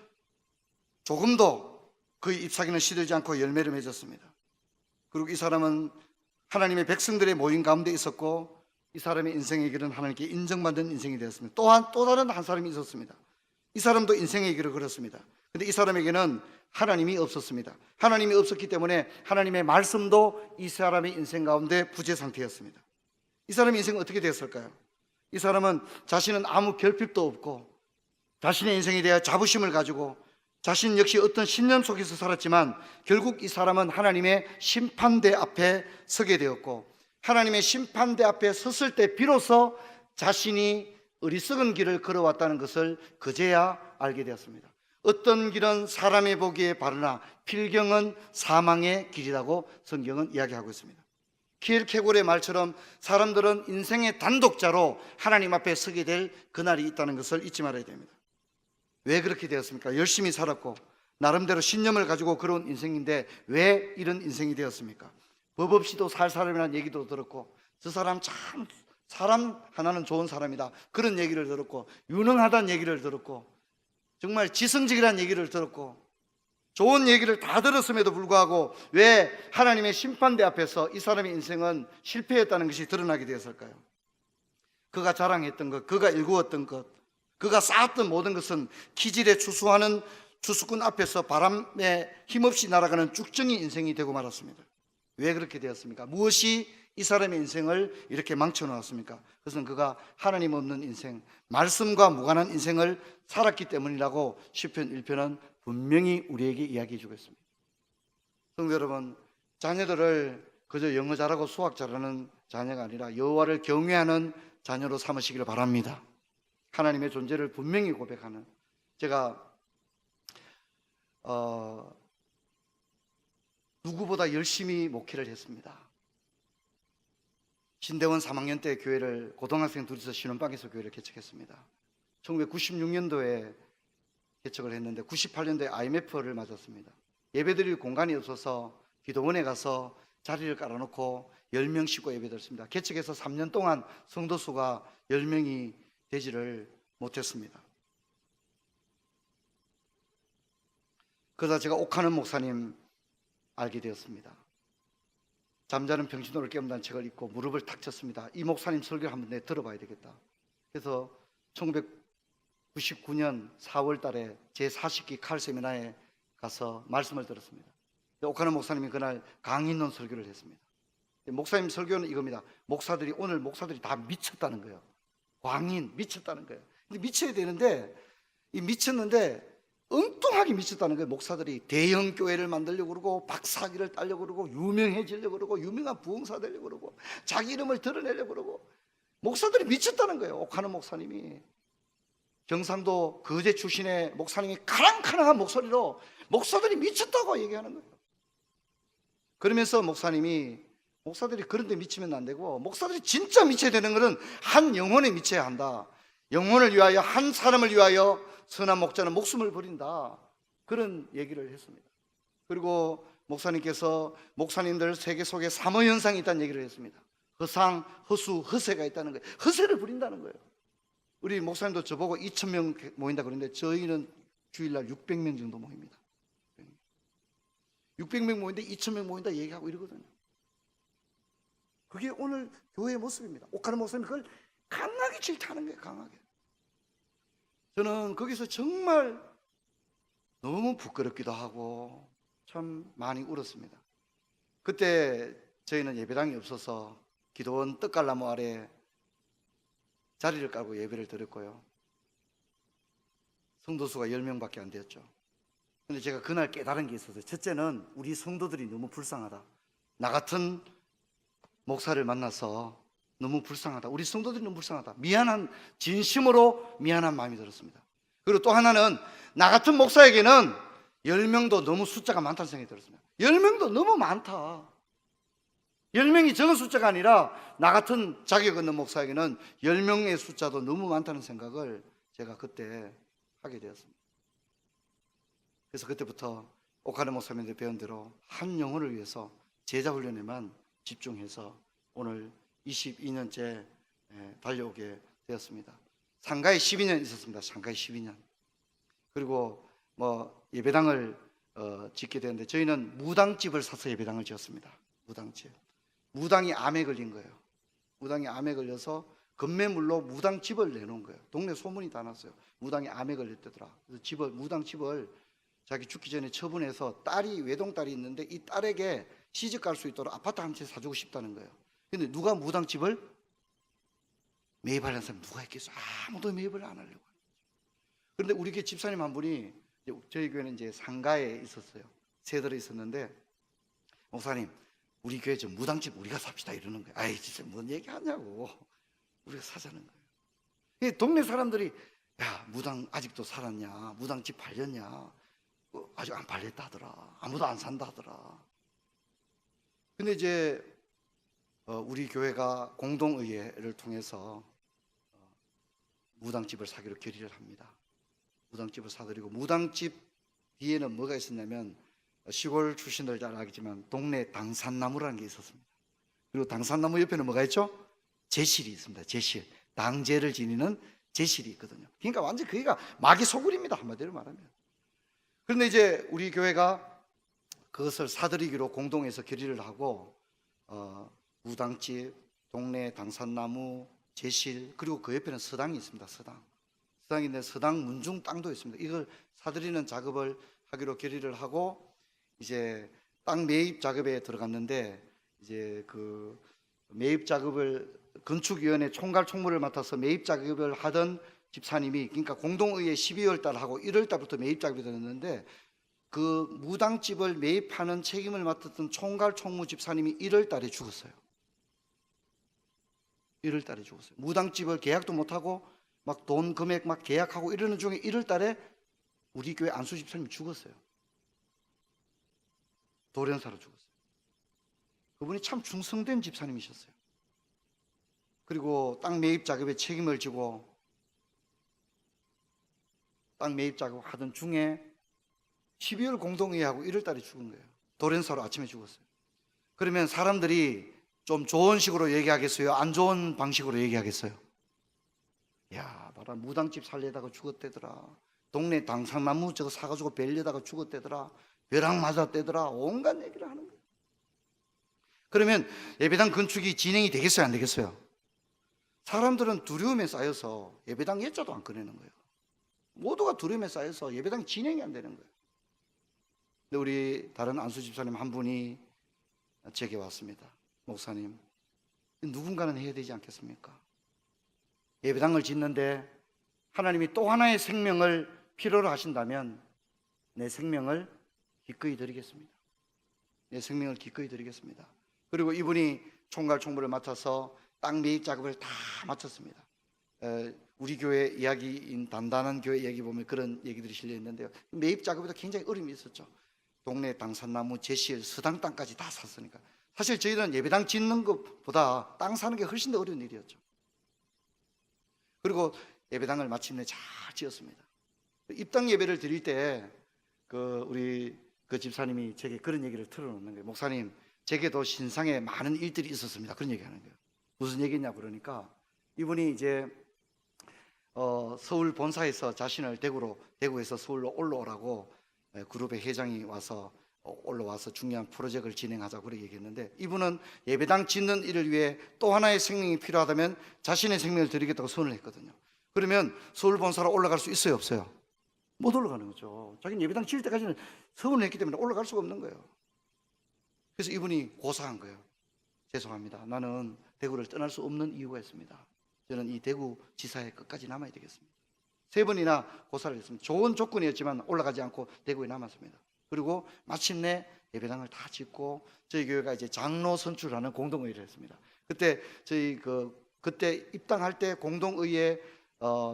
조금도 그의 잎사귀는 시들지 않고 열매를 맺었습니다. 그리고 이 사람은 하나님의 백성들의 모임 가운데 있었고, 이 사람의 인생의 길은 하나님께 인정받는 인생이 되었습니다. 또한 또 다른 한 사람이 있었습니다. 이 사람도 인생의 길을 걸었습니다. 그런데 이 사람에게는 하나님이 없었습니다. 하나님이 없었기 때문에 하나님의 말씀도 이 사람의 인생 가운데 부재 상태였습니다. 이 사람의 인생은 어떻게 되었을까요? 이 사람은 자신은 아무 결핍도 없고 자신의 인생에 대해 자부심을 가지고 자신 역시 어떤 신념 속에서 살았지만, 결국 이 사람은 하나님의 심판대 앞에 서게 되었고, 하나님의 심판대 앞에 섰을 때 비로소 자신이 어리석은 길을 걸어왔다는 것을 그제야 알게 되었습니다. 어떤 길은 사람의 보기에 바르나 필경은 사망의 길이라고 성경은 이야기하고 있습니다. 키엘케골의 말처럼 사람들은 인생의 단독자로 하나님 앞에 서게 될 그날이 있다는 것을 잊지 말아야 됩니다. 왜 그렇게 되었습니까? 열심히 살았고 나름대로 신념을 가지고 그런 인생인데 왜 이런 인생이 되었습니까? 법 없이도 살 사람이라는 얘기도 들었고, 저 사람 참 사람 하나는 좋은 사람이다 그런 얘기를 들었고, 유능하다는 얘기를 들었고, 정말 지성직이라는 얘기를 들었고, 좋은 얘기를 다 들었음에도 불구하고 왜 하나님의 심판대 앞에서 이 사람의 인생은 실패했다는 것이 드러나게 되었을까요? 그가 자랑했던 것, 그가 일구었던 것, 그가 쌓았던 모든 것은 기질에 추수하는 추수꾼 앞에서 바람에 힘없이 날아가는 쭉정이 인생이 되고 말았습니다. 왜 그렇게 되었습니까? 무엇이 이 사람의 인생을 이렇게 망쳐놓았습니까? 그것은 그가 하나님 없는 인생, 말씀과 무관한 인생을 살았기 때문이라고 시편 1편은 분명히 우리에게 이야기해 주고 있습니다. 성도 여러분, 자녀들을 그저 영어 잘하고 수학 잘하는 자녀가 아니라 여호와를 경외하는 자녀로 삼으시기를 바랍니다. 하나님의 존재를 분명히 고백하는, 제가 누구보다 열심히 목회를 했습니다. 신대원 3학년 때 교회를, 고등학생 둘이서 신혼방에서 교회를 개척했습니다. 1996년도에 개척을 했는데 98년도에 IMF를 맞았습니다. 예배드릴 공간이 없어서 기도원에 가서 자리를 깔아놓고 10명 싣고 예배드렸습니다. 개척해서 3년 동안 성도 수가 10명이 되지를 못했습니다. 그러다 제가 옥하는 목사님 알게 되었습니다. 잠자는 병신호를 깨운다는 책을 읽고 무릎을 탁 쳤습니다. 이 목사님 설교를 한번 내 들어봐야 되겠다. 그래서 1999년 4월 달에 제40기 칼 세미나에 가서 말씀을 들었습니다. 옥하는 목사님이 그날 강인론 설교를 했습니다. 목사님 설교는 이겁니다. 오늘 목사들이 다 미쳤다는 거예요. 광인, 미쳤다는 거예요. 근데 미쳐야 되는데, 미쳤는데 엉뚱하게 미쳤다는 거예요. 목사들이 대형 교회를 만들려고 그러고, 박사학위를 따려고 그러고, 유명해지려고 그러고, 유명한 부흥사 되려고 그러고, 자기 이름을 드러내려고 그러고, 목사들이 미쳤다는 거예요. 옥하는 목사님이. 경상도 거제 출신의 목사님이 카랑카랑한 목소리로 목사들이 미쳤다고 얘기하는 거예요. 그러면서 목사들이 그런 데 미치면 안 되고, 목사들이 진짜 미쳐야 되는 것은 한 영혼에 미쳐야 한다. 영혼을 위하여, 한 사람을 위하여 선한 목자는 목숨을 버린다. 그런 얘기를 했습니다. 그리고 목사님께서 목사님들 세계 속에 사모현상이 있다는 얘기를 했습니다. 허상, 허수, 허세가 있다는 거예요. 허세를 부린다는 거예요. 우리 목사님도 저보고 2,000명 모인다 그러는데 저희는 주일날 600명 정도 모입니다. 600명 모인데 2,000명 모인다 얘기하고 이러거든요. 그게 오늘 교회의 모습입니다. 옥하는 목사님이 그걸 강하게 질타하는 거예요. 강하게. 저는 거기서 정말 너무 부끄럽기도 하고 참 많이 울었습니다. 그때 저희는 예배당이 없어서 기도원 떡갈나무 아래 자리를 깔고 예배를 드렸고요. 성도수가 10명밖에 안 되었죠. 근데 제가 그날 깨달은 게 있었어요. 첫째는 우리 성도들이 너무 불쌍하다. 나 같은 목사를 만나서 너무 불쌍하다. 우리 성도들이 너무 불쌍하다. 진심으로 미안한 마음이 들었습니다. 그리고 또 하나는 나 같은 목사에게는 10명도 너무 숫자가 많다는 생각이 들었습니다. 10명도 너무 많다. 10명이 적은 숫자가 아니라 나 같은 자격 있는 목사에게는 10명의 숫자도 너무 많다는 생각을 제가 그때 하게 되었습니다. 그래서 그때부터 옥하는 목사님들 배운 대로 한 영혼을 위해서 제자 훈련에만 집중해서 오늘 22년째 달려오게 되었습니다. 상가에 12년 있었습니다. 상가에 12년. 그리고 예배당을 짓게 되었는데 저희는 무당집을 사서 예배당을 지었습니다. 무당집. 무당이 암에 걸린 거예요. 무당이 암에 걸려서 건매물로 무당집을 내놓은 거예요. 동네 소문이 다 났어요. 무당이 암에 걸렸다더라. 그래서 무당집을 자기 죽기 전에 처분해서 외동딸이 있는데 이 딸에게 시집 갈 수 있도록 아파트 한 채 사주고 싶다는 거예요. 근데 누가 무당집을 매입하려는 사람이 누가 있겠어? 아무도 매입을 안 하려고. 그런데 우리 교회 집사님 한 분이, 저희 교회는 이제 상가에 있었어요. 세대로 있었는데, 목사님 우리 교회 저 무당집 우리가 삽시다 이러는 거예요. 아이 진짜 뭔 얘기하냐고. 우리가 사자는 거예요. 동네 사람들이 야 무당 아직도 살았냐, 무당집 팔렸냐, 아직 안 팔렸다 하더라. 아무도 안 산다 하더라. 근데 이제 우리 교회가 공동의회를 통해서 무당집을 사기로 결의를 합니다. 무당집을 사드리고, 무당집 뒤에는 뭐가 있었냐면, 시골 출신들 잘 알겠지만 동네 당산나무라는 게 있었습니다. 그리고 당산나무 옆에는 뭐가 있죠? 제실이 있습니다. 제실. 당제를 지니는 제실이 있거든요. 그러니까 완전 거기가 마귀 소굴입니다. 한마디로 말하면. 그런데 이제 우리 교회가 그것을 사드리기로 공동해서 결의를 하고, 무당집, 동네 당산나무, 제실, 그리고 그 옆에는 서당이 있습니다. 서당인데 서당 문중 땅도 있습니다. 이걸 사드리는 작업을 하기로 결의를 하고, 이제 땅 매입 작업에 들어갔는데, 이제 그 매입 작업을 건축위원회 총괄 총무를 맡아서 매입 작업을 하던 집사님이, 그러니까 공동의회 12월 달 하고 1월 달부터 매입 작업이 되었는데, 그 무당집을 매입하는 책임을 맡았던 총괄 총무 집사님이 1월 달에 죽었어요. 1월 달에 죽었어요. 무당집을 계약도 못하고 막 돈 금액 막 계약하고 이러는 중에 1월 달에 우리 교회 안수 집사님이 죽었어요. 돌연사로 죽었어요. 그분이 참 충성된 집사님이셨어요. 그리고 땅 매입 작업에 책임을 지고 땅 매입 작업 하던 중에 12월 공동회의하고 1월 달에 죽은 거예요. 돌연사로 아침에 죽었어요. 그러면 사람들이 좀 좋은 식으로 얘기하겠어요? 안 좋은 방식으로 얘기하겠어요? 야, 봐라, 무당집 살려다가 죽었대더라. 동네 당산나무 저거 사가지고 벨려다가 죽었대더라. 벼락 맞았대더라. 온갖 얘기를 하는 거예요. 그러면 예배당 건축이 진행이 되겠어요? 안 되겠어요? 사람들은 두려움에 쌓여서 예배당 예자도 안 꺼내는 거예요. 모두가 두려움에 쌓여서 예배당이 진행이 안 되는 거예요. 근데 우리 다른 안수 집사님 한 분이 제게 왔습니다. 목사님, 누군가는 해야 되지 않겠습니까? 예배당을 짓는데 하나님이 또 하나의 생명을 필요로 하신다면 내 생명을 기꺼이 드리겠습니다. 내 생명을 기꺼이 드리겠습니다. 그리고 이분이 총괄 총무를 맡아서 땅 매입 작업을 다 마쳤습니다. 우리 교회 이야기인 단단한 교회 얘기 보면 그런 얘기들이 실려 있는데요. 매입 작업에도 굉장히 어려움이 있었죠. 동네 당산나무, 제실, 서당 땅까지 다 샀으니까. 사실 저희는 예배당 짓는 것보다 땅 사는 게 훨씬 더 어려운 일이었죠. 그리고 예배당을 마침내 잘 지었습니다. 입당 예배를 드릴 때 우리 집사님이 제게 그런 얘기를 틀어놓는 거예요. 목사님, 제게도 신상에 많은 일들이 있었습니다. 그런 얘기하는 거예요. 무슨 얘기냐 그러니까 이분이 이제 서울 본사에서 자신을 대구에서 서울로 올라오라고 그룹의 회장이 올라와서 중요한 프로젝트를 진행하자고 그렇게 얘기했는데, 이분은 예배당 짓는 일을 위해 또 하나의 생명이 필요하다면 자신의 생명을 드리겠다고 선을 했거든요. 그러면 서울 본사로 올라갈 수 있어요, 없어요? 못 올라가는 거죠. 자기는 예배당 지을 때까지는 서운을 했기 때문에 올라갈 수가 없는 거예요. 그래서 이분이 고사한 거예요. 죄송합니다. 나는 대구를 떠날 수 없는 이유가 있습니다. 저는 이 대구 지사에 끝까지 남아야 되겠습니다. 3번이나 고사를 했습니다. 좋은 조건이었지만 올라가지 않고 대구에 남았습니다. 그리고 마침내 예배당을 다 짓고 저희 교회가 이제 장로 선출하는 공동의회를 했습니다. 그때 그때 입당할 때 공동의회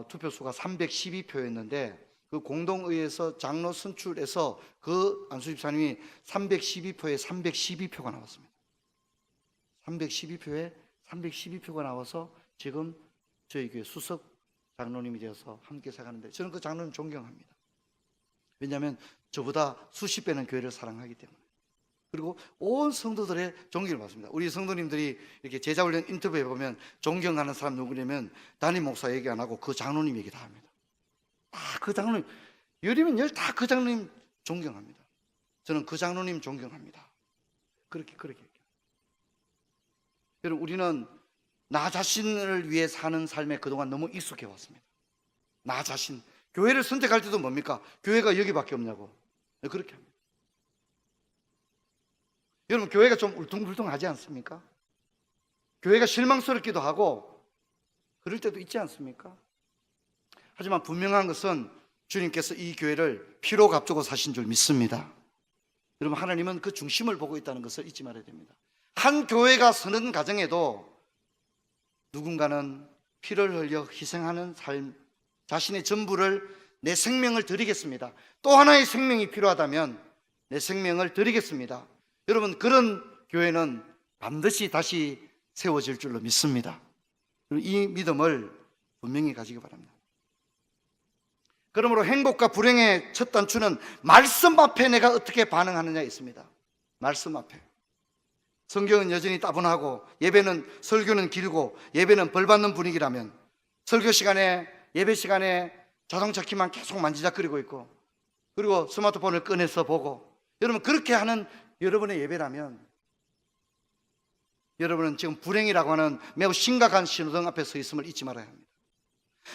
투표수가 312표였는데 그 공동의회에서 장로 선출해서 안수 집사님이 312표에 312표가 나왔습니다. 312표에 312표가 나와서 지금 저희 교회 수석 장로님이 되어서 함께 살아가는데, 저는 그 장로님 존경합니다. 왜냐하면 저보다 수십 배는 교회를 사랑하기 때문에. 그리고 온 성도들의 존경을 받습니다. 우리 성도님들이 이렇게 제자훈련 인터뷰에 보면 존경하는 사람 누구냐면 담임 목사 얘기 안 하고 그 장로님 얘기 다 합니다. 그 장로님, 열이면 열 다 그 장로님 존경합니다. 저는 그 장로님 존경합니다. 그렇게 여러분, 우리는 나 자신을 위해 사는 삶에 그동안 너무 익숙해 왔습니다. 나 자신. 교회를 선택할 때도 뭡니까? 교회가 여기밖에 없냐고. 그렇게 합니다. 여러분, 교회가 좀 울퉁불퉁하지 않습니까? 교회가 실망스럽기도 하고 그럴 때도 있지 않습니까? 하지만 분명한 것은 주님께서 이 교회를 피로 값주고 사신 줄 믿습니다. 여러분, 하나님은 그 중심을 보고 있다는 것을 잊지 말아야 됩니다. 한 교회가 서는 가정에도 누군가는 피를 흘려 희생하는 삶, 자신의 전부를, 내 생명을 드리겠습니다. 또 하나의 생명이 필요하다면 내 생명을 드리겠습니다. 여러분, 그런 교회는 반드시 다시 세워질 줄로 믿습니다. 이 믿음을 분명히 가지기 바랍니다. 그러므로 행복과 불행의 첫 단추는 말씀 앞에 내가 어떻게 반응하느냐에 있습니다. 말씀 앞에. 성경은 여전히 따분하고 설교는 길고 예배는 벌받는 분위기라면, 설교 시간에, 예배 시간에 자동차 키만 계속 만지작거리고 있고, 그리고 스마트폰을 꺼내서 보고, 여러분 그렇게 하는 여러분의 예배라면 여러분은 지금 불행이라고 하는 매우 심각한 신호등 앞에 서 있음을 잊지 말아야 합니다.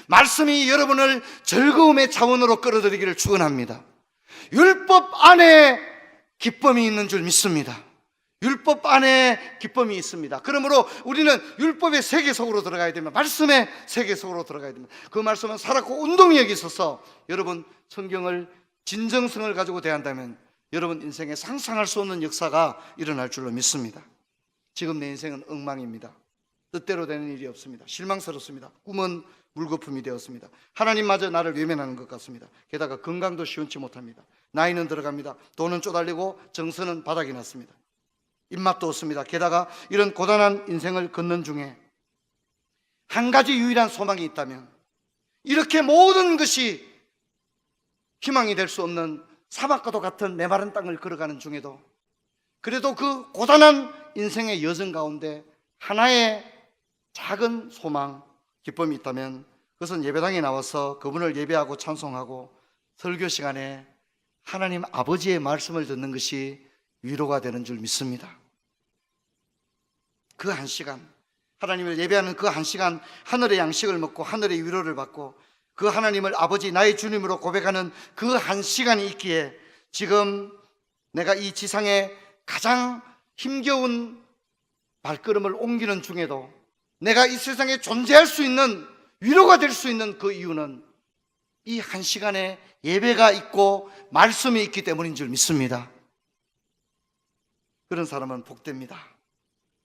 말씀이 여러분을 즐거움의 차원으로 끌어들이기를 축원합니다. 율법 안에 기쁨이 있는 줄 믿습니다. 율법 안에 기쁨이 있습니다. 그러므로 우리는 율법의 세계 속으로 들어가야 됩니다. 말씀의 세계 속으로 들어가야 됩니다. 그 말씀은 살았고 운동력이 있어서 여러분 성경을 진정성을 가지고 대한다면 여러분 인생에 상상할 수 없는 역사가 일어날 줄로 믿습니다. 지금 내 인생은 엉망입니다. 뜻대로 되는 일이 없습니다. 실망스럽습니다. 꿈은 물거품이 되었습니다. 하나님마저 나를 외면하는 것 같습니다. 게다가 건강도 시원치 못합니다. 나이는 들어갑니다. 돈은 쪼달리고 정서는 바닥이 났습니다. 입맛도 없습니다. 게다가 이런 고단한 인생을 걷는 중에 한 가지 유일한 소망이 있다면, 이렇게 모든 것이 희망이 될 수 없는 사막과도 같은 메마른 땅을 걸어가는 중에도 그래도 그 고단한 인생의 여정 가운데 하나의 작은 소망, 기쁨이 있다면 그것은 예배당에 나와서 그분을 예배하고 찬송하고 설교 시간에 하나님 아버지의 말씀을 듣는 것이 위로가 되는 줄 믿습니다. 그 한 시간, 하나님을 예배하는 그 한 시간, 하늘의 양식을 먹고 하늘의 위로를 받고 그 하나님을 아버지 나의 주님으로 고백하는 그 한 시간이 있기에, 지금 내가 이 지상에 가장 힘겨운 발걸음을 옮기는 중에도 내가 이 세상에 존재할 수 있는, 위로가 될 수 있는 그 이유는 이 한 시간에 예배가 있고 말씀이 있기 때문인 줄 믿습니다. 그런 사람은 복됩니다.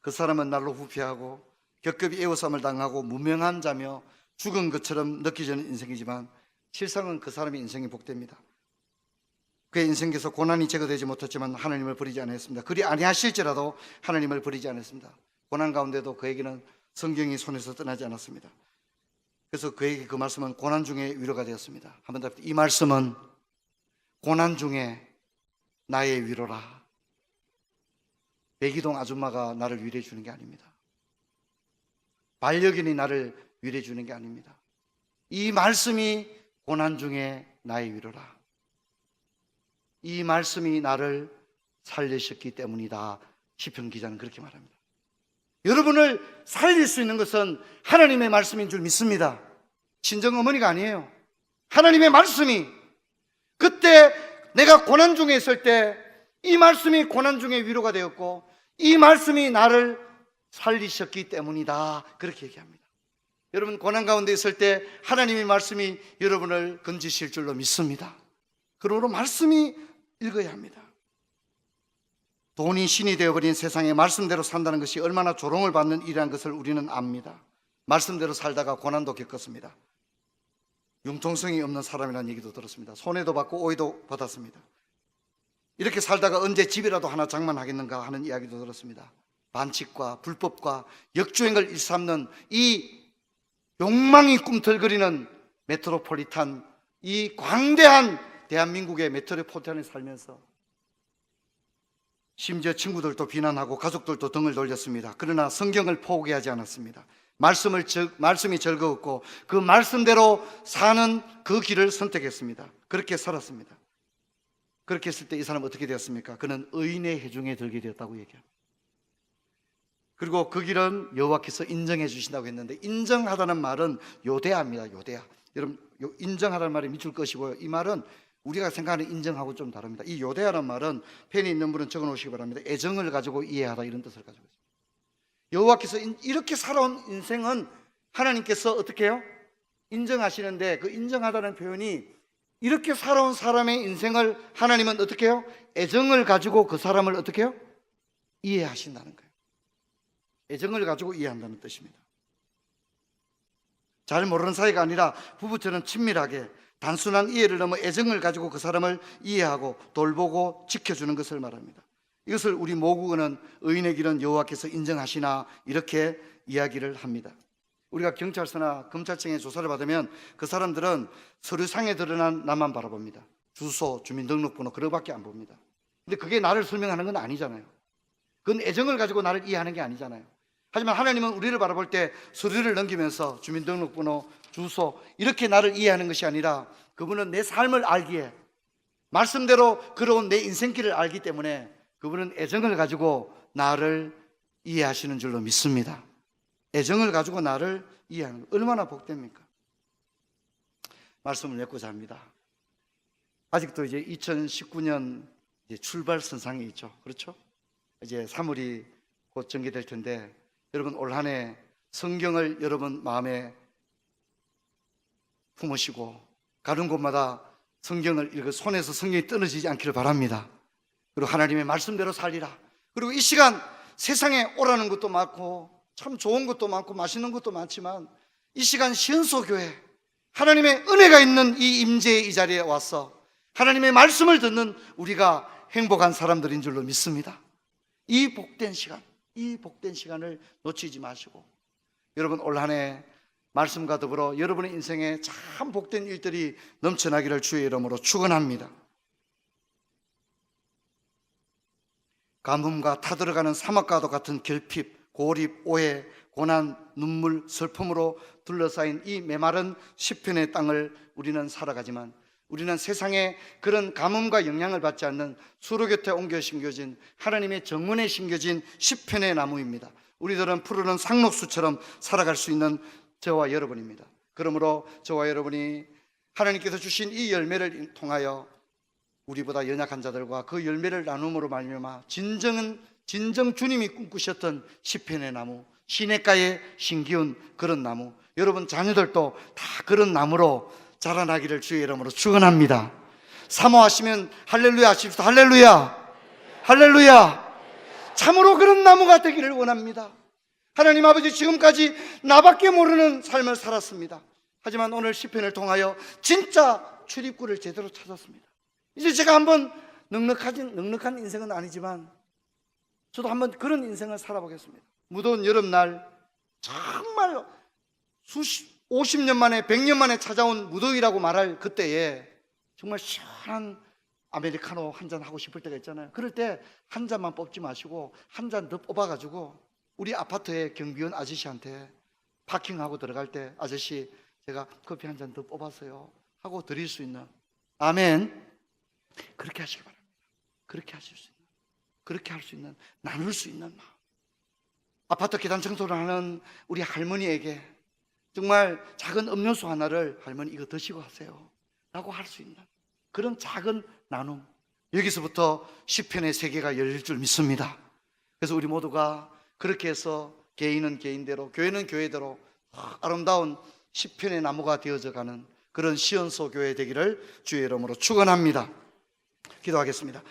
그 사람은 날로 부패하고 겹겹이 애워싸움을 당하고 무명한 자며 죽은 것처럼 느껴지는 인생이지만 실상은 그 사람의 인생이 복됩니다. 그의 인생에서 고난이 제거되지 못했지만 하나님을 버리지 않았습니다. 그리 아니하실지라도 하나님을 버리지 않았습니다. 고난 가운데도 그에게는 성경이 손에서 떠나지 않았습니다. 그래서 그에게 그 말씀은 고난 중에 위로가 되었습니다. 한번 더, 이 말씀은 고난 중에 나의 위로라. 백이동 아줌마가 나를 위로해 주는 게 아닙니다. 반려견이 나를 위로해 주는 게 아닙니다. 이 말씀이 고난 중에 나의 위로라. 이 말씀이 나를 살리셨기 때문이다. 시편 기자는 그렇게 말합니다. 여러분을 살릴 수 있는 것은 하나님의 말씀인 줄 믿습니다. 친정 어머니가 아니에요. 하나님의 말씀이, 그때 내가 고난 중에 있을 때 이 말씀이 고난 중에 위로가 되었고 이 말씀이 나를 살리셨기 때문이다. 그렇게 얘기합니다. 여러분, 고난 가운데 있을 때 하나님의 말씀이 여러분을 건지실 줄로 믿습니다. 그러므로 말씀이 읽어야 합니다. 돈이 신이 되어버린 세상에 말씀대로 산다는 것이 얼마나 조롱을 받는 일이라는 것을 우리는 압니다. 말씀대로 살다가 고난도 겪었습니다. 융통성이 없는 사람이라는 얘기도 들었습니다. 손해도 받고 오해도 받았습니다. 이렇게 살다가 언제 집이라도 하나 장만하겠는가 하는 이야기도 들었습니다. 반칙과 불법과 역주행을 일삼는 이 욕망이 꿈틀거리는 메트로폴리탄, 이 광대한 대한민국의 메트로폴리탄에 살면서 심지어 친구들도 비난하고 가족들도 등을 돌렸습니다. 그러나 성경을 포기하지 않았습니다. 말씀이 즐거웠고 그 말씀대로 사는 그 길을 선택했습니다. 그렇게 살았습니다. 그렇게 했을 때 이 사람은 어떻게 되었습니까? 그는 의인의 회중에 들게 되었다고 얘기합니다. 그리고 그 길은 여호와께서 인정해 주신다고 했는데, 인정하다는 말은 요대아입니다. 요대아. 여러분, 인정하다는 말이 밑줄 것이고요. 이 말은 우리가 생각하는 인정하고 좀 다릅니다. 이 요대아라는 말은 펜이 있는 분은 적어 놓으시기 바랍니다. 애정을 가지고 이해하다, 이런 뜻을 가지고 있습니다. 여호와께서 이렇게 살아온 인생은 하나님께서 어떻게 해요? 인정하시는데, 그 인정하다는 표현이 이렇게 살아온 사람의 인생을 하나님은 어떻게 해요? 애정을 가지고 그 사람을 어떻게 해요? 이해하신다는 거예요. 애정을 가지고 이해한다는 뜻입니다. 잘 모르는 사이가 아니라 부부처럼 친밀하게 단순한 이해를 넘어 애정을 가지고 그 사람을 이해하고 돌보고 지켜주는 것을 말합니다. 이것을 우리 모국어는 의인의 길은 여호와께서 인정하시나 이렇게 이야기를 합니다. 우리가 경찰서나 검찰청에 조사를 받으면 그 사람들은 서류상에 드러난 나만 바라봅니다. 주소, 주민등록번호, 그거밖에 안 봅니다. 근데 그게 나를 설명하는 건 아니잖아요. 그건 애정을 가지고 나를 이해하는 게 아니잖아요. 하지만 하나님은 우리를 바라볼 때 서류를 넘기면서 주민등록번호, 주소, 이렇게 나를 이해하는 것이 아니라 그분은 내 삶을 알기에, 말씀대로 걸어온 내 인생길을 알기 때문에 그분은 애정을 가지고 나를 이해하시는 줄로 믿습니다. 애정을 가지고 나를 이해하는 것, 얼마나 복됩니까? 말씀을 맺고자 합니다. 아직도 이제 2019년 이제 출발선상에 있죠. 그렇죠? 이제 3월이 곧 전개될 텐데, 여러분 올 한 해 성경을 여러분 마음에 품으시고 가는 곳마다 성경을 읽어 손에서 성경이 떨어지지 않기를 바랍니다. 그리고 하나님의 말씀대로 살리라. 그리고 이 시간 세상에 오라는 것도 많고 참 좋은 것도 많고 맛있는 것도 많지만, 이 시간 시은소교회 하나님의 은혜가 있는 이 임재의 이 자리에 와서 하나님의 말씀을 듣는 우리가 행복한 사람들인 줄로 믿습니다. 이 복된 시간을 놓치지 마시고, 여러분 올 한 해 말씀과 더불어 여러분의 인생에 참 복된 일들이 넘쳐나기를 주의 이름으로 축원합니다. 가뭄과 타들어가는 사막과도 같은 결핍, 고립, 오해, 고난, 눈물, 슬픔으로 둘러싸인 이 메마른 시편의 땅을 우리는 살아가지만, 우리는 세상에 그런 가뭄과 영향을 받지 않는 수로 곁에 옮겨 심겨진 하나님의 정원에 심겨진 시편의 나무입니다. 우리들은 푸르른 상록수처럼 살아갈 수 있는 저와 여러분입니다. 그러므로 저와 여러분이 하나님께서 주신 이 열매를 통하여 우리보다 연약한 자들과 그 열매를 나눔으로 말미암아 진정 주님이 꿈꾸셨던 시편의 나무, 시냇가에 심기운 그런 나무, 여러분 자녀들도 다 그런 나무로 자라나기를 주의 이름으로 축원합니다. 사모하시면 할렐루야 하십시오. 할렐루야, 할렐루야. 참으로 그런 나무가 되기를 원합니다. 하나님 아버지, 지금까지 나밖에 모르는 삶을 살았습니다. 하지만 오늘 시편을 통하여 진짜 출입구를 제대로 찾았습니다. 이제 제가 한번 넉넉한 인생은 아니지만 저도 한번 그런 인생을 살아보겠습니다. 무더운 여름날 정말 50년 만에 100년 만에 찾아온 무더위라고 말할 그때에 정말 시원한 아메리카노 한 잔 하고 싶을 때가 있잖아요. 그럴 때 한 잔만 뽑지 마시고 한 잔 더 뽑아가지고 우리 아파트의 경비원 아저씨한테 파킹하고 들어갈 때, 아저씨 제가 커피 한 잔 더 뽑았어요 하고 드릴 수 있는, 아멘, 그렇게 하시기 바랍니다. 그렇게 하실 수 있는, 그렇게 할 수 있는, 나눌 수 있는 마음. 아파트 계단 청소를 하는 우리 할머니에게 정말 작은 음료수 하나를, 할머니 이거 드시고 하세요 라고 할 수 있는 그런 작은 나눔, 여기서부터 시편의 세계가 열릴 줄 믿습니다. 그래서 우리 모두가 그렇게 해서 개인은 개인대로, 교회는 교회대로 아름다운 시편의 나무가 되어져 가는 그런 시온소 교회 되기를 주의 이름으로 축원합니다. 기도하겠습니다.